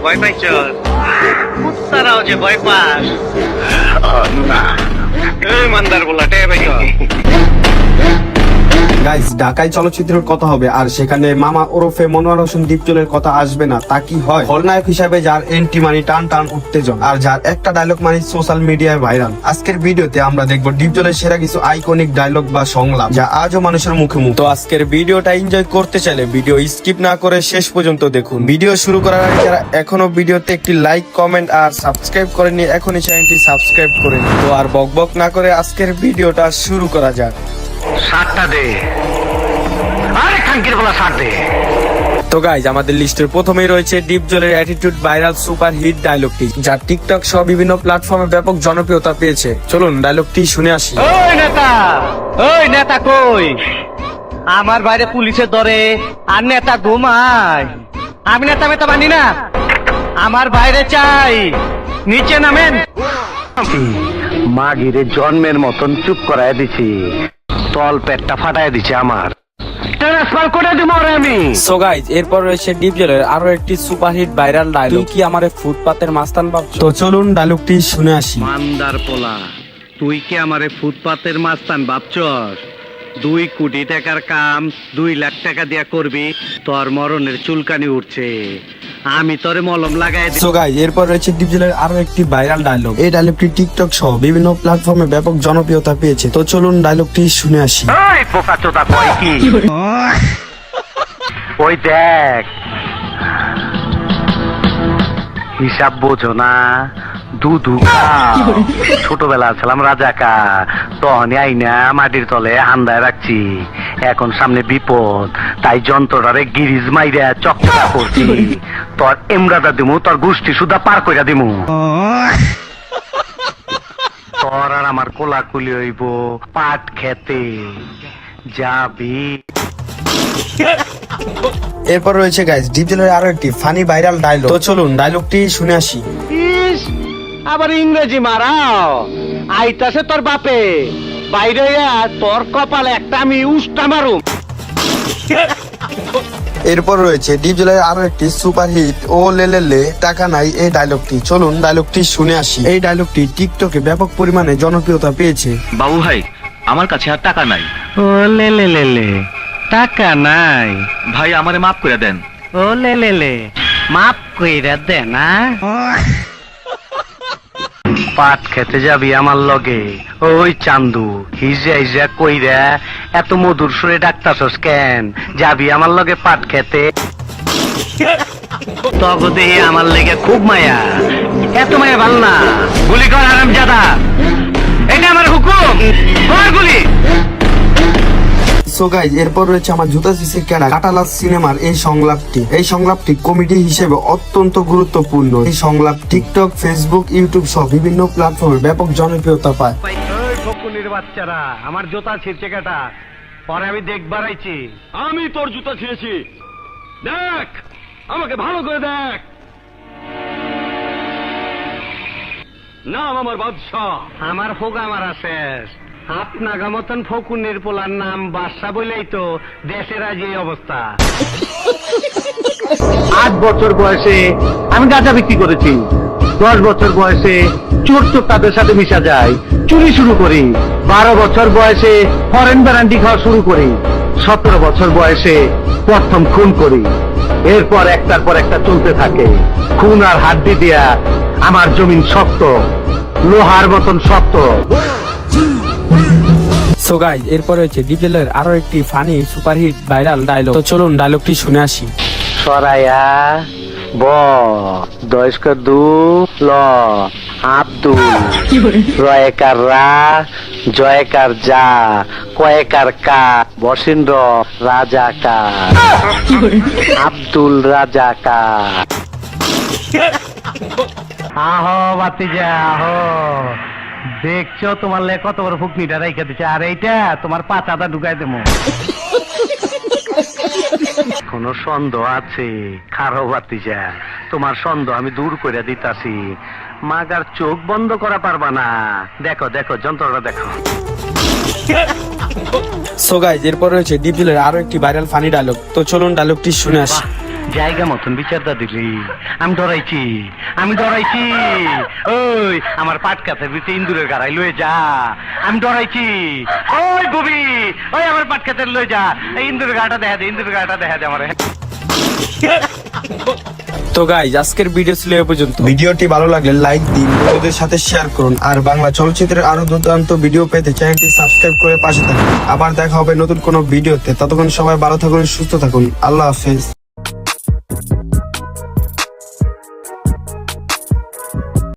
ভয় পাইছ? কুত্তারাও যে ভয় পাস। না এই মান্দার বলা টের পাইছ? গাইস, ঢাকায় চলচ্চিত্রের কথা হবে আর সেখানে মামা ওরফে মনোয়ার হোসেন দীপজলের কথা আসবে না তা কি হয়? খলনায়ক হিসাবে যার এন্ট্রি মানি টান টান উত্তেজন আর যার একটা ডায়লগ মানি সোশ্যাল মিডিয়ায় ভাইরাল। আজকের ভিডিওতে আমরা দেখবো দীপজলের সেরা কিছু আইকনিক ডায়লগ বা সংলাপ যা আজও মানুষের মুখে মুখে। তো আজকের ভিডিওটা এনজয় করতে চাইলে ভিডিও স্কিপ না করে শেষ পর্যন্ত দেখুন। ভিডিও শুরু করার আগে যারা এখনো ভিডিওতে একটি লাইক, কমেন্ট আর সাবস্ক্রাইব করেননি এখনই চ্যানেলটি সাবস্ক্রাইব করে নিন। তো আর বকবক না করে আজকের ভিডিওটা শুরু করা যাক। সাতটা দে, আরে খাঙ্কির বলা সাত দে। তো গাইজ, আমাদের লিস্টের প্রথমেই রয়েছে দীপজলের অ্যাটিটিউড ভাইরাল সুপার হিট ডায়লগটি যা টিকটক সহ বিভিন্ন প্ল্যাটফর্মে ব্যাপক জনপ্রিয়তা পেয়েছে। চলুন ডায়লগটি শুনে আসি। ওই নেতা কই? আমার বাইরে পুলিশে ধরে আর নেতা ঘুমায়। আমি নেতা মেতা মানি না, আমার বাইরে চাই, নিচে নামেন। মাগিরে জন্মের মতন চুপ করায় দিছি, তল পেটটা ফাটায় দিছে আমার। ট্রান্সফার করে দিব আমি। সো গাইজ, এরপর রয়েছে দীপজলের আরো একটি সুপারহিট ভাইরাল ডায়লগ, তুই কি আমারে ফুটপাতের মাস্তান ভাবছ? তো চলুন ডায়লগটি শুনে আসি। মান্দার পোলা, তুই কি আমারে ফুটপাতের মাস্তান ভাবছস? 2 কোটি টাকার কাম 2 লাখ টাকা দিয়া করবি, তোর মরণের চুলকানি উঠছে। আমি তোরে মলম লাগাই সো গাইজ, এরপর রয়েছে দীপজলের আরো একটি ভাইরাল ডায়লগ। এই ডায়লগটি টিকটক সহ বিভিন্ন প্ল্যাটফর্মে ব্যাপক জনপ্রিয়তা পেয়েছে। তো চলুন ডায়লগটি শুনে আসি। ওই পোকা চোদা কয় কি? ওই দেখ, হিসাব বোঝো না, দুধু খাও। ছোটবেলা ছিলাম রাজাকা, তখনই আইনা মাটির তলে হান্দায় রাখছি। এখন সামনে বিপদ, তাই যন্ত্রটারে গিরিজ মাইরা চকচকা করছি। তোর এমরাদা দিমু, তোর গোষ্ঠী সুদা পার কইরা দিমু। তোর আর আমার কোলাকুলি হইব পাট খেতে যাবি। এরপর রয়েছে গাইজ দীপজলের আরো একটি ফানি ভাইরাল ডায়লগ। তো চলুন ডায়লগটি শুনে আসি। ইস, আবার ইংরেজি মারাও। আইতাছে তোর বাপে, বাইরে তোর কপালে একটা আমি উষ্টা মারুম। এরপর রয়েছে দীপজলের আরো একটি সুপার হিট ও লে টাকা নাই এই ডায়লগটি। চলুন ডায়লগটি শুনে আসি। এই ডায়লগটি টিকটকে ব্যাপক পরিমাণে জনপ্রিয়তা পেয়েছে। বাবু ভাই, আমার কাছে আর টাকা নাই। ও লে টাকা নাই? ভাই আমারে মাফ করে দেন। ও লে মাপ কইরা দে না। পাট খেতে যাবি আমার লগে? ওই চান্দু হিজা হিজা কইরা এত মধুর সুরে ডাকতাছস কেন? যাবি আমার লগে পাট খেতে? তবে দেহে আমার লেগে খুব মায়া। এত মায়া ভাল না, গুলি কর হারামজাদা। এটা আমার হুকুম, কর গুলি। সো গাইজ, এরপর রয়েছে আমার জুতা সিসি কেনা কাটালাস সিনেমার এই সংলাপটি কমেডি হিসেবে অত্যন্ত গুরুত্বপূর্ণ। এই সংলাপ টিকটক, ফেসবুক, ইউটিউব সহ বিভিন্ন প্ল্যাটফর্মে ব্যাপক জনপ্রিয়তা পায়। ওই ফকুনির বাচ্চারা, আমার জুতা ছিঁড়ছে কেটা? পরে আমি দেখবার আইছি। আমি তোর জুতা ছিঁড়েছি, দেখ, আমাকে ভালো করে দেখ। নাম আমার বাদশাহ। আমার হোগা মারা শেষ। আপনাগা মতন ফকুনির পোলার নাম বাদশা বলেই তো দেশের আজ এই অবস্থা। 8 বছর বয়সে আমি গাঁজা বিক্রি করেছি। 10 বছর বয়সে চোর তাদের সাথে মিশা যায়, চুরি শুরু করি। 12 বছর বয়সে ফরেন ব্র্যান্ডি খাওয়া শুরু করি। 17 বছর বয়সে প্রথম খুন করি। এরপর একটার পর একটা চলতে থাকে। খুন আর হাড্ডি দিয়া আমার জমিন শক্ত, লোহার মতন শক্ত। সো গাইজ, এরপর রয়েছে দীপজলের আরো একটি ফানি সুপারহিট ভাইরাল ডায়লগ। তো চলুন ডায়লগটি শুনে আসি। সরাইয়া ব দয়স্কর দু ল আব্দুল রয়েকার রা জয়কার যা কয়েকার কা বসিন্দ্র রাজাকা আব্দুল রাজাকা। আহো বাতিজা আহো, দেখছো তোমার লে কত বড় ফুকনিটা রাইখা দিচ্ছে, আর এইটা তোমার পাতাটা ঢুকাই দেবো। কোন সন্দেহ আছে? খারো বাতিজা, তোমার সন্দেহ আমি দূর করে দিতাছি। মাগার চোখ বন্ধ করা পারবা না। দেখো দেখো যন্ত্রটা দেখো। সো গাইজ, এরপর রয়েছে দীপজলের আরো একটি ভাইরাল ফানি ডায়লগ। তো চলুন ডায়লগটি শুনে আসি। জায়গা মতন বিচারটা দিলি। আমি ডরাইছি, আমি ডরাইছি। ওই আমার পাট কাছের ভিতরে ইন্দুরের গাড়াই লয়ে যা। আমি ডরাইছি। ওই বুবি, ওই আমার পাট কাছের লয়ে যা। এই ইন্দুরের গাড়াটা দেখা দে, ইন্দুরের গাড়াটা দেখা দে আমার। তো গাইজ, আজকের ভিডিও ছিল এ পর্যন্ত। ভিডিওটি ভালো লাগলে লাইক দিন, বন্ধুদের সাথে শেয়ার করুন, আর বাংলা চলচ্চিত্রের আরো দুর্দান্ত ভিডিও পেতে চ্যানেলটি সাবস্ক্রাইব করে পাশে থাকুন। আবার দেখা হবে নতুন কোনো ভিডিওতে। ততক্ষণ সবাই ভালো থাকুন, সুস্থ থাকুন। আল্লাহ হাফেজ।